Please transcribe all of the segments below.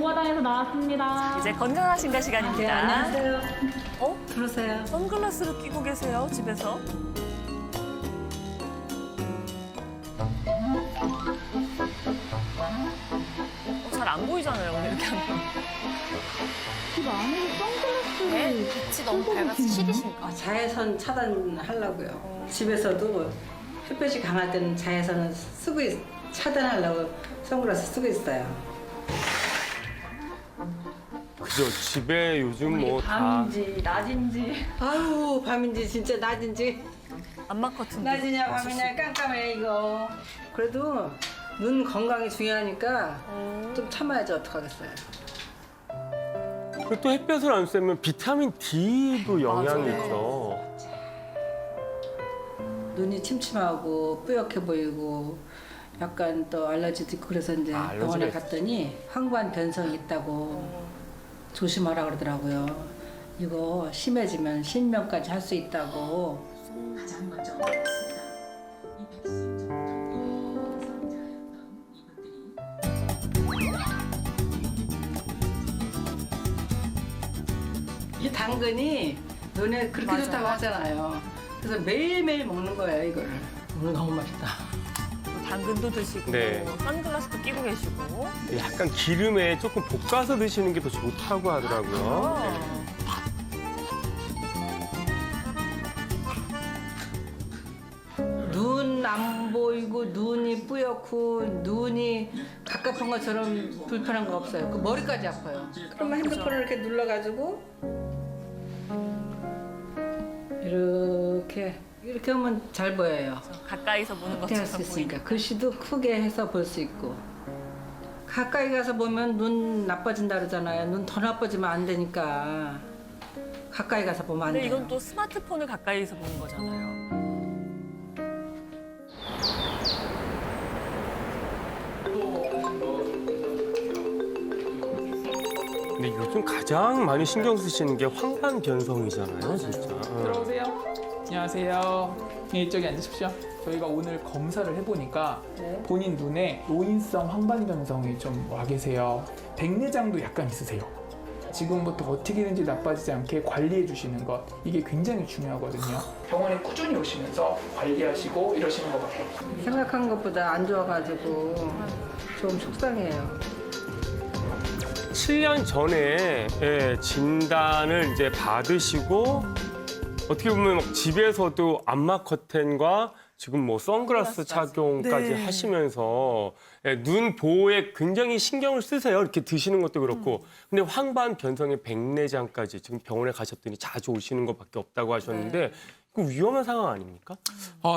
부화장에서 나왔습니다. 이제 건강하신가 시간입니다. 안녕하세요. 들으세요. 선글라스를 끼고 계세요, 집에서. 잘 안 보이잖아요, 오늘 이렇게 하면. 집 안에 선글라스를 빛이 너무 밝아서 시리십니까? 자외선 차단하려고요. 집에서도 햇볕이 강할 때는 자외선을 차단하려고 선글라스 쓰고 있어요. 그죠. 집에 요즘 뭐 다 밤인지 낮인지. 아유, 밤인지 진짜 낮인지. 안마 커튼. 낮이냐 밤이냐 깜깜해 이거. 그래도 눈 건강이 중요하니까 좀 참아야지 어떡하겠어요. 그리고 또 햇볕을 안 쐬면 비타민 D도 영향이 있죠. 눈이 침침하고 뿌옇게 보이고 약간 또 알러지도 있고 그래서 이제 알러지가 병원에 있어요. 갔더니 황반 변성이 있다고 조심하라 그러더라고요. 이거 심해지면 실명까지 할 수 있다고. 가장 먼저 먹겠습니다. 이 백신 이 당근이 눈에 그렇게 좋다고 하잖아요. 그래서 매일매일 먹는 거예요, 이거를. 너무 맛있다. 당근도 드시고, 네. 선글라스도 끼고 계시고. 약간 기름에 조금 볶아서 드시는 게 더 좋다고 하더라고요. 네. 눈 안 보이고 눈이 뿌옇고 눈이 갑갑한 것처럼 불편한 거 없어요. 그 머리까지 아파요. 그러면 핸드폰을 이렇게 눌러가지고 이렇게 하면 잘 보여요. 가까이서 보는 그렇게 할 것처럼 수 있으니까 보이니까. 글씨도 크게 해서 볼 수 있고 가까이 가서 보면 눈 나빠진다 그러잖아요. 눈 더 나빠지면 안 되니까 가까이 가서 보면 안 근데 돼요. 이건 또 스마트폰을 가까이서 보는 거잖아요. 근데 요즘 가장 많이 신경 쓰시는 게 황반 변성이잖아요, 진짜. 들어오세요. 안녕하세요. 이쪽에 앉으십시오. 저희가 오늘 검사를 해보니까 본인 눈에 노인성 황반 변성이 좀 와 계세요. 백내장도 약간 있으세요. 지금부터 어떻게든지 나빠지지 않게 관리해 주시는 것, 이게 굉장히 중요하거든요. 병원에 꾸준히 오시면서 관리하시고 이러시는 것밖에 없습니다. 생각한 것보다 안 좋아가지고 좀 속상해요. 7년 전에 진단을 이제 받으시고 어떻게 보면 막 집에서도 안마 커튼과 지금 뭐 선글라스 착용까지 하시면서 눈 보호에 굉장히 신경을 쓰세요. 이렇게 드시는 것도 그렇고. 근데 황반 변성의 백내장까지 지금 병원에 가셨더니 자주 오시는 것밖에 없다고 하셨는데 그 위험한 상황 아닙니까?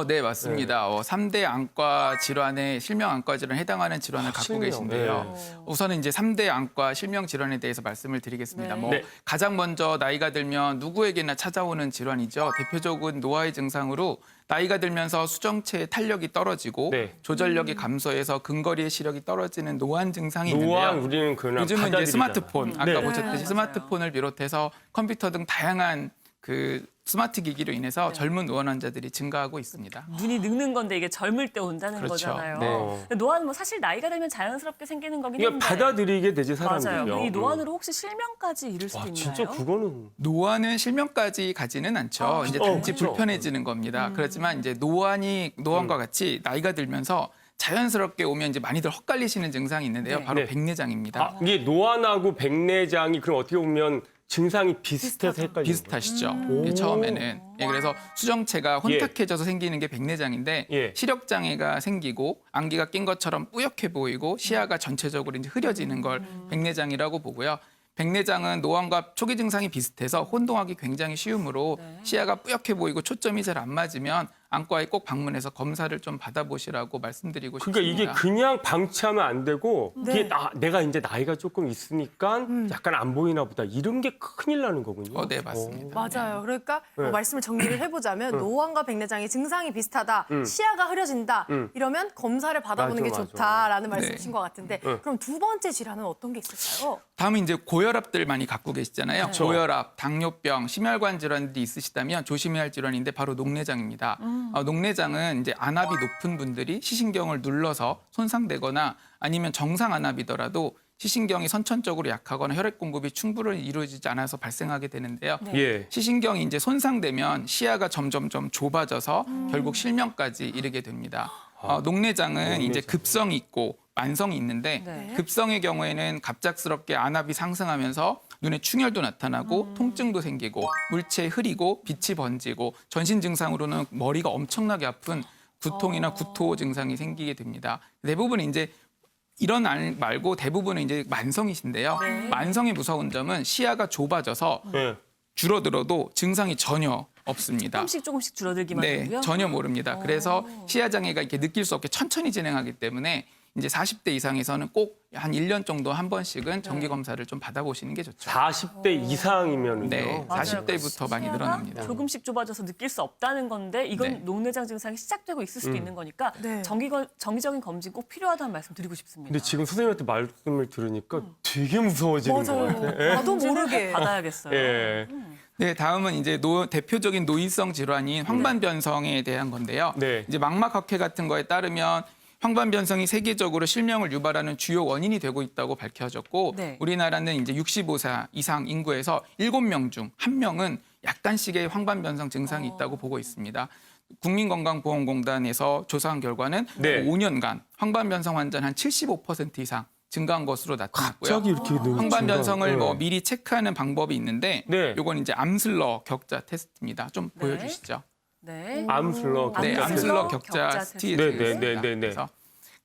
네, 맞습니다. 3대 안과 질환에 실명 안과 질환에 해당하는 질환을 갖고 실명, 계신데요. 우선은 이제 3대 안과 실명 질환에 대해서 말씀을 드리겠습니다. 네. 가장 먼저 나이가 들면 누구에게나 찾아오는 질환이죠. 대표적인 노화의 증상으로 나이가 들면서 수정체의 탄력이 떨어지고 네. 조절력이 감소해서 근거리의 시력이 떨어지는 노안 증상이 노안 있는데요. 우리는 그냥 요즘은 이제 받아들이잖아. 스마트폰, 아까 네. 보셨듯이 맞아요. 스마트폰을 비롯해서 컴퓨터 등 다양한 그 스마트 기기로 인해서 젊은 노안 환자들이 증가하고 있습니다. 눈이 늙는 건데 이게 젊을 때 온다는 그렇죠. 거잖아요. 네. 근데 노안은 뭐 사실 나이가 들면 자연스럽게 생기는 거긴 그러니까 한데. 받아들이게 되지 사람들이요. 맞아요. 그럼 이 노안으로 혹시 실명까지 이를 수도 와, 있나요? 진짜 그거는 노안은 실명까지 가지는 않죠. 이제 단지 그렇죠. 불편해지는 겁니다. 그렇지만 이제 노안과 같이 나이가 들면서 자연스럽게 오면 이제 많이들 헛갈리시는 증상이 있는데요. 바로 네. 백내장입니다. 이게 노안하고 백내장이 그럼 어떻게 보면 증상이 비슷해서 헷갈리는 비슷하시죠. 처음에는. 그래서 수정체가 혼탁해져서 생기는 게 백내장인데 예. 시력 장애가 생기고 안기가 낀 것처럼 뿌옇게 보이고 시야가 전체적으로 이제 흐려지는 걸 백내장이라고 보고요. 백내장은 노안과 초기 증상이 비슷해서 혼동하기 굉장히 쉬우므로 시야가 뿌옇게 보이고 초점이 잘 안 맞으면 안과에 꼭 방문해서 검사를 좀 받아보시라고 말씀드리고 그러니까 싶습니다. 이게 그냥 방치하면 안 되고 이게 내가 이제 나이가 조금 있으니까 약간 안 보이나 보다 이런 게 큰일 나는 거군요. 네, 맞습니다. 맞아요. 그러니까 네. 말씀을 정리를 해보자면 노안과 백내장의 증상이 비슷하다, 시야가 흐려진다 이러면 검사를 받아보는 맞아, 게 맞아. 좋다라는 말씀이신 것 같은데 네. 그럼 두 번째 질환은 어떤 게 있을까요? 다음은 이제 고혈압들 많이 갖고 계시잖아요. 고혈압, 당뇨병, 심혈관 질환들이 있으시다면 조심해야 할 질환인데 바로 녹내장입니다. 녹내장은 이제 안압이 높은 분들이 시신경을 눌러서 손상되거나 아니면 정상 안압이더라도 시신경이 선천적으로 약하거나 혈액 공급이 충분히 이루어지지 않아서 발생하게 되는데요. 네. 예. 시신경이 이제 손상되면 시야가 점점점 좁아져서 결국 실명까지 이르게 됩니다. 녹내장은 이제 급성이 있고 만성이 있는데 네. 급성의 경우에는 갑작스럽게 안압이 상승하면서 눈에 충혈도 나타나고 통증도 생기고 물체에 흐리고 빛이 번지고 전신 증상으로는 머리가 엄청나게 아픈 구통이나 구토 증상이 생기게 됩니다. 대부분 이제 이런 말고 대부분은 이제 만성이신데요. 네. 만성의 무서운 점은 시야가 좁아져서 예. 줄어들어도 증상이 전혀 없습니다. 조금씩 줄어들기만 네, 하고요. 전혀 모릅니다. 그래서 시야 장애가 이렇게 느낄 수 없게 천천히 진행하기 때문에 이제 40대 이상에서는 꼭 한 1년 정도 한 번씩은 정기 검사를 좀 받아보시는 게 좋죠. 40대 이상이면은요. 네, 맞아요. 40대부터 많이 시야가 늘어납니다. 조금씩 좁아져서 느낄 수 없다는 건데 이건 네. 녹내장 증상이 시작되고 있을 수도 있는 거니까 네. 정기적인 검진 꼭 필요하다는 말씀 드리고 싶습니다. 근데 지금 선생님한테 말씀을 들으니까 되게 무서워지는 것 같아요. 나도 모르게. 받아야겠어요. 예. 네, 다음은 이제 대표적인 노인성 질환인 황반변성에 대한 건데요. 네. 이제 망막학회 같은 거에 따르면 황반변성이 세계적으로 실명을 유발하는 주요 원인이 되고 있다고 밝혀졌고 네. 우리나라는 이제 65세 이상 인구에서 7명 중 1명은 약간씩의 황반변성 증상이 있다고 보고 있습니다. 국민건강보험공단에서 조사한 결과는 네. 5년간 황반변성 환자는 한 75% 이상 증가한 것으로 나타났고요. 갑자기 이렇게 는 황반변성을 뭐 미리 체크하는 방법이 있는데 네. 요건 이제 암슬러 격자 테스트입니다. 좀 네. 보여주시죠. 네. 암슬러 네, 암슬러 암슬러 격자 격자 테스트. 스티였습니다. 네. 그래서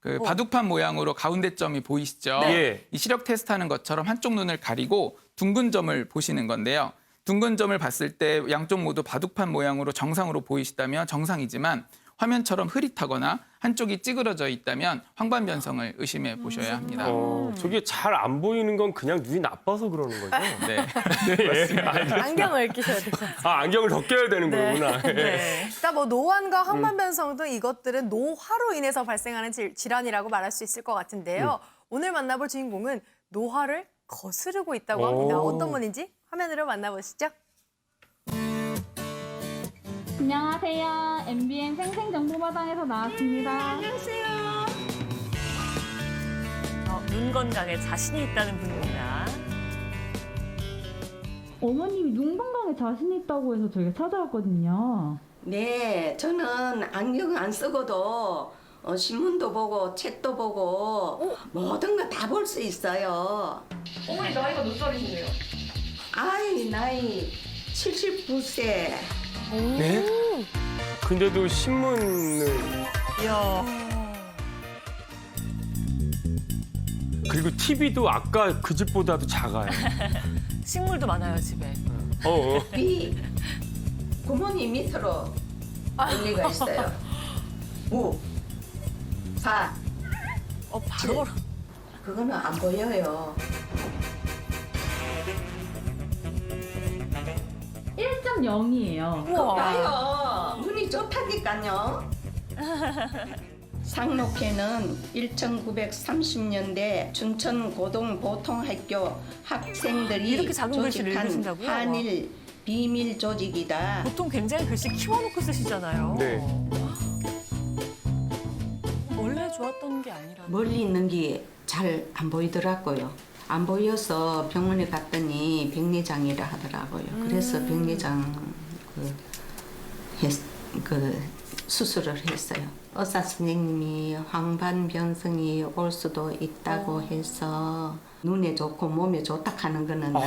그 바둑판 모양으로 가운데 점이 보이시죠? 네. 이 시력 테스트하는 것처럼 한쪽 눈을 가리고 둥근 점을 보시는 건데요. 둥근 점을 봤을 때 양쪽 모두 바둑판 모양으로 정상으로 보이시다면 정상이지만 화면처럼 흐릿하거나 한쪽이 찌그러져 있다면 황반변성을 의심해 보셔야 합니다. 저게 잘 안 보이는 건 그냥 눈이 나빠서 그러는 거죠? 네. 안경을 끼셔야 돼요. 아, 안경을 더 껴야 되는 거구나. 네. 일단 뭐 노안과 황반변성 등 이것들은 노화로 인해서 발생하는 질환이라고 말할 수 있을 것 같은데요. 오늘 만나볼 주인공은 노화를 거스르고 있다고 합니다. 오. 어떤 분인지 화면으로 만나보시죠. 안녕하세요. MBN 생생정보마당에서 나왔습니다. 눈 건강에 자신이 있다는 분입니다. 어머님이 눈 건강에 자신 있다고 해서 저희가 찾아왔거든요. 네, 저는 안경 안 쓰고도 신문도 보고 책도 보고 모든 거 다 볼 수 있어요. 어머니 나이가 몇 살이신데요? 아이 나이 79세. 네? 근데도 신문을 이야. 그리고 TV도 아까 그 집보다도 작아요. 식물도 많아요, 집에. B 부모님 밑으로 올리가 있어요. 5 4 바로. 그거는 안 보여요. 1.0이에요. 우와. 봐요. 눈이 좋다니까요. 상록회는 1930년대 춘천고등보통학교 학생들이 이렇게 작은 글씨를 조직한 읽으신다고요? 한일 비밀 조직이다. 보통 굉장히 글씨 키워놓고 쓰시잖아요. 네. 원래 좋았던 게 아니라. 멀리 있는 게 잘 안 보이더라고요. 안 보여서 병원에 갔더니 백내장이라 하더라고요. 그래서 백내장 수술을 했어요. 의사 선생님이 황반변성이 올 수도 있다고 해서 눈에 좋고 몸에 좋다 하는 거는 다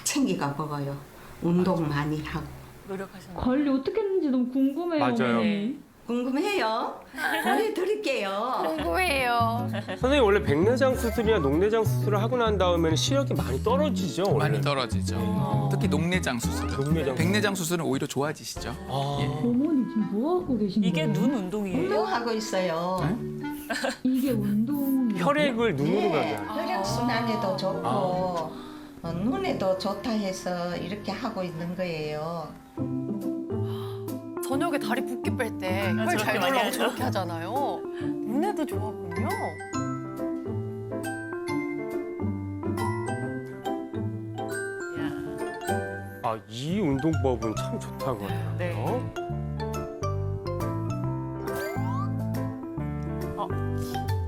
챙기가 먹어요. 운동 많이 하고. 노력하셨나요? 관리 어떻게 했는지 너무 궁금해요. 맞아요. 어머니. 궁금해요? 보여드릴게요. 궁금해요. 선생님 원래 백내장 수술이나 녹내장 수술을 하고 난 다음에는 시력이 많이 떨어지죠? 원래? 많이 떨어지죠. 특히 녹내장 수술. 녹내장 백내장 수술은 오히려 좋아지시죠. 어머니 지금 뭐 하고 계신 거예요? 이게 눈 운동이에요. 운동하고 있어요. 이게 운동이에요? 혈액을 눈으로 가게 하죠. 혈액순환에도 좋고 눈에도 좋다 해서 이렇게 하고 있는 거예요. 저녁에 다리 붓기 뺄 때 혈 저렇게 잘 많이 돌라고 하죠. 저렇게 하잖아요. 눈에도 좋았군요. 아, 이 운동법은 참 좋다고 하더라고요. 네.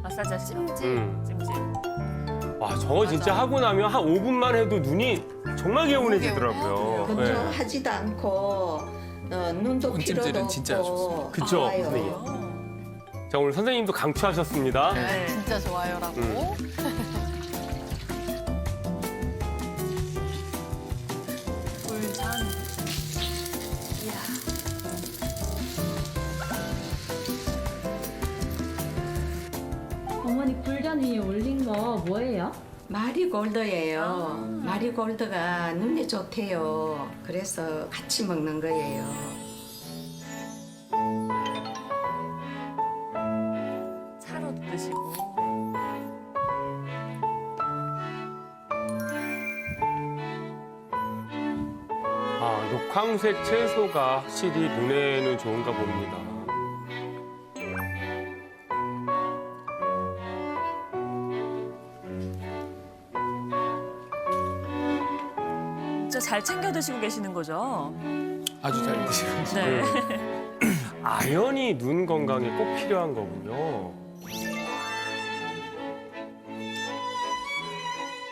마사지 하시죠. 음. 찜찜. 저거 진짜 하고 나면 한 5분만 해도 눈이 정말 개운해지더라고요. 네. 건조하지도 않고 눈도 온찜질은 피로도 진짜 없고 그쵸, 좋아요. 선생님. 자, 오늘 선생님도 강추하셨습니다. 네. 진짜 좋아요라고. 꿀잔. 어머니 불잔 위에 올린 거 뭐예요? 마리골드예요. 마리골드가 눈에 좋대요. 그래서 같이 먹는 거예요. 차로도 드시고. 녹황색 채소가 확실히 눈에는 좋은가 봅니다. 진짜 잘 챙겨 드시고 계시는 거죠? 아주 잘 드시고 계시네요. 네. 아연이 눈 건강에 꼭 필요한 거군요.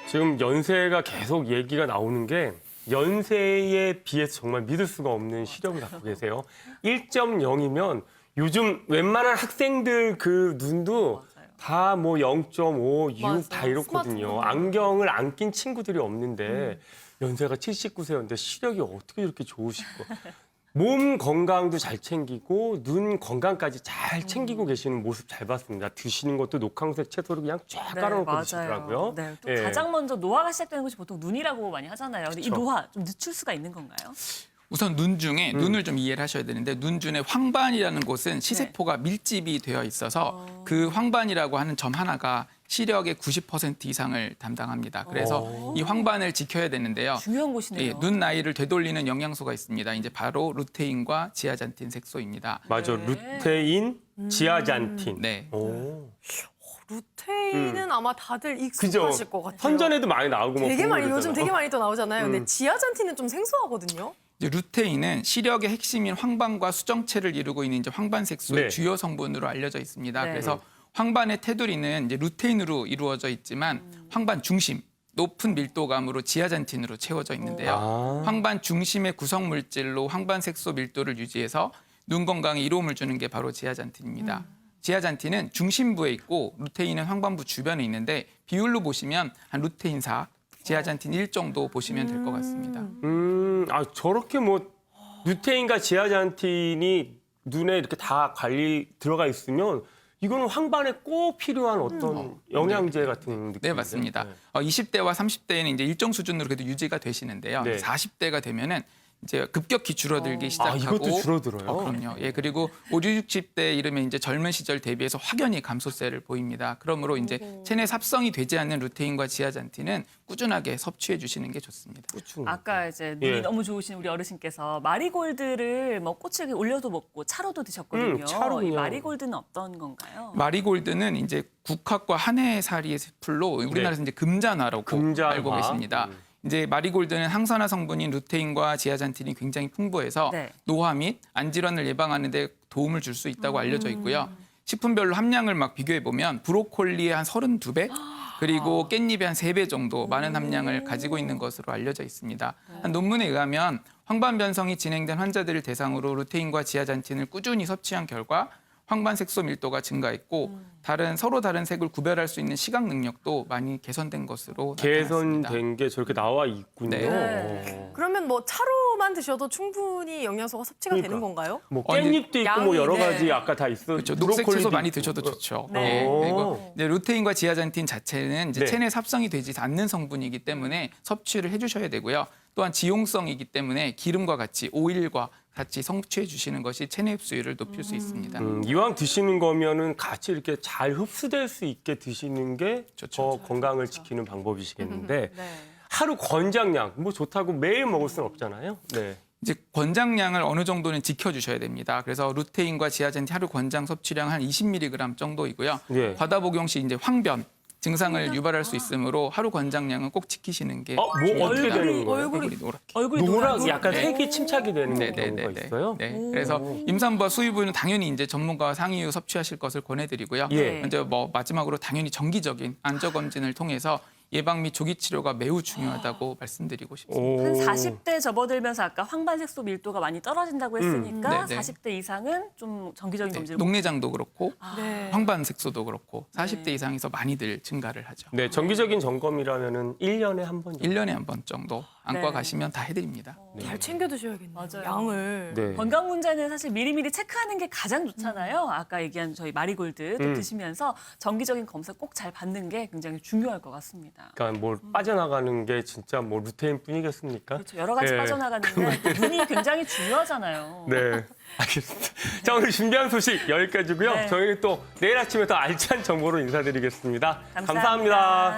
지금 연세가 계속 얘기가 나오는 게 연세에 비해서 정말 믿을 수가 없는 시력을 갖고 계세요. 1.0이면 요즘 웬만한 학생들 그 눈도 다 뭐 0.5, 6 맞아요. 다 이렇거든요. 스마트폰. 안경을 안 낀 친구들이 없는데 연세가 79세였는데 시력이 어떻게 이렇게 좋으실까? 몸 건강도 잘 챙기고 눈 건강까지 잘 챙기고 계시는 모습 잘 봤습니다. 드시는 것도 녹황색 채소를 그냥 쫙 깔아놓고 드시더라고요. 네, 또 예. 가장 먼저 노화가 시작되는 것이 보통 눈이라고 많이 하잖아요. 근데 이 그쵸. 노화 좀 늦출 수가 있는 건가요? 우선 눈 중에 눈을 좀 이해를 하셔야 되는데 눈 중에 황반이라는 곳은 시세포가 밀집이 되어 있어서 그 황반이라고 하는 점 하나가 시력의 90% 이상을 담당합니다. 그래서 이 황반을 지켜야 되는데요. 중요한 곳이네요. 예, 눈 나이를 되돌리는 영양소가 있습니다. 이제 바로 루테인과 지아잔틴 색소입니다. 맞아, 루테인, 지아잔틴. 네. 오. 루테인은 아마 다들 그죠? 익숙하실 것 같아요. 선전에도 많이 나오고 뭐 되게 그런 많이 거 요즘 그러잖아요. 되게 많이 또 나오잖아요. 근데 지아잔틴은 좀 생소하거든요. 이제 루테인은 시력의 핵심인 황반과 수정체를 이루고 있는 이제 황반색소의 네. 주요 성분으로 알려져 있습니다. 네. 그래서 황반의 테두리는 이제 루테인으로 이루어져 있지만 황반 중심 높은 밀도감으로 지아잔틴으로 채워져 있는데요. 아. 황반 중심의 구성 물질로 황반색소 밀도를 유지해서 눈 건강에 이로움을 주는 게 바로 지아잔틴입니다. 지아잔틴은 중심부에 있고 루테인은 황반부 주변에 있는데 비율로 보시면 한 루테인 4, 지아잔틴 1 정도 보시면 될 것 같습니다. 저렇게 뭐 루테인과 지아잔틴이 눈에 이렇게 다 관리 들어가 있으면 이거는 황반에 꼭 필요한 어떤 영양제 같은 느낌. 네, 맞습니다. 20대와 30대에는 이제 일정 수준으로 그래도 유지가 되시는데요. 네. 40대가 되면은 이제 급격히 줄어들기 시작하고 이것도 줄어들어요? 그럼요. 예, 그리고 50, 60대 이르면 이제 젊은 시절 대비해서 확연히 감소세를 보입니다. 그러므로 이제 체내 삽성이 되지 않는 루테인과 지아잔틴은 꾸준하게 섭취해 주시는 게 좋습니다. 아까 이제 눈이 예. 너무 좋으신 우리 어르신께서 마리골드를 뭐 꽃을 이렇게 올려도 먹고 차로도 드셨거든요. 차로 이 그냥. 마리골드는 어떤 건가요? 마리골드는 이제 국화과 한해살이의 풀로 우리나라에서 이제 금잔화라고 금잔화. 알고 계십니다. 이제 마리골드는 항산화 성분인 루테인과 지아잔틴이 굉장히 풍부해서 네. 노화 및 안질환을 예방하는 데 도움을 줄 수 있다고 알려져 있고요. 식품별로 함량을 막 비교해 보면 브로콜리의 한 32배 그리고 깻잎의 한 3배 정도 많은 함량을 가지고 있는 것으로 알려져 있습니다. 한 논문에 의하면 황반 변성이 진행된 환자들을 대상으로 루테인과 지아잔틴을 꾸준히 섭취한 결과 황반색소 밀도가 증가했고 서로 다른 색을 구별할 수 있는 시각 능력도 많이 개선된 것으로 나타났습니다. 개선된 게 저렇게 나와 있군요. 네. 그러면 뭐 차로만 드셔도 충분히 영양소가 섭취가 되는 건가요? 뭐 아니, 깻잎도 있고 뭐 양이, 여러 네. 가지 아까 다 있어. 그렇죠. 녹색 채소 많이 있고. 드셔도 좋죠. 네. 그리고 이제 루테인과 지아잔틴 자체는 이제 네. 체내 삽성이 되지 않는 성분이기 때문에 섭취를 해주셔야 되고요. 또한 지용성이기 때문에 기름과 같이 오일과 같이 섭취해 주시는 것이 체내 흡수율을 높일 수 있습니다. 이왕 드시는 거면은 같이 이렇게 잘 흡수될 수 있게 드시는 게 더 건강을 지키는 방법이시겠는데 하루 권장량 뭐 좋다고 매일 먹을 수는 없잖아요. 네. 이제 권장량을 어느 정도는 지켜주셔야 됩니다. 그래서 루테인과 지아잔틴 하루 권장 섭취량 한 20mg 정도이고요. 예. 과다 복용 시 이제 황변 증상을 유발할 수 있으므로 하루 권장량은 꼭 지키시는 게 뭐 어떻게 되는 거예요? 얼굴이 노랗게. 얼굴이 노랗게 약간 네. 색이 침착이 되는 경우가 네네네네. 있어요? 네. 그래서 임산부와 수유부는 당연히 이제 전문가와 상의 후 섭취하실 것을 권해드리고요. 예. 먼저 뭐 마지막으로 당연히 정기적인 안저 검진을 통해서 예방 및 조기 치료가 매우 중요하다고 말씀드리고 싶습니다. 한 오. 40대 접어들면서 아까 황반색소 밀도가 많이 떨어진다고 했으니까 네네. 40대 이상은 좀 정기적인 네, 검진을 녹내장도 그렇고 네. 황반색소도 그렇고 40대 이상에서 많이들 증가를 하죠. 네, 정기적인 점검이라면은 1년에 한 번 정도. 1년에 한 번 정도 안과 네. 가시면 다 해드립니다. 잘 챙겨 드셔야겠네요. 맞아요. 양을. 네. 건강 문제는 사실 미리미리 체크하는 게 가장 좋잖아요. 아까 얘기한 저희 마리골드 또 드시면서 정기적인 검사 꼭 잘 받는 게 굉장히 중요할 것 같습니다. 그러니까 뭐 빠져나가는 게 진짜 뭐 루테인뿐이겠습니까? 그렇죠. 여러 가지 네. 빠져나가는데 눈이 굉장히 중요하잖아요. 네, 알겠습니다. 자, 오늘 준비한 소식 여기까지고요. 네. 저희는 또 내일 아침에 더 알찬 정보로 인사드리겠습니다. 감사합니다.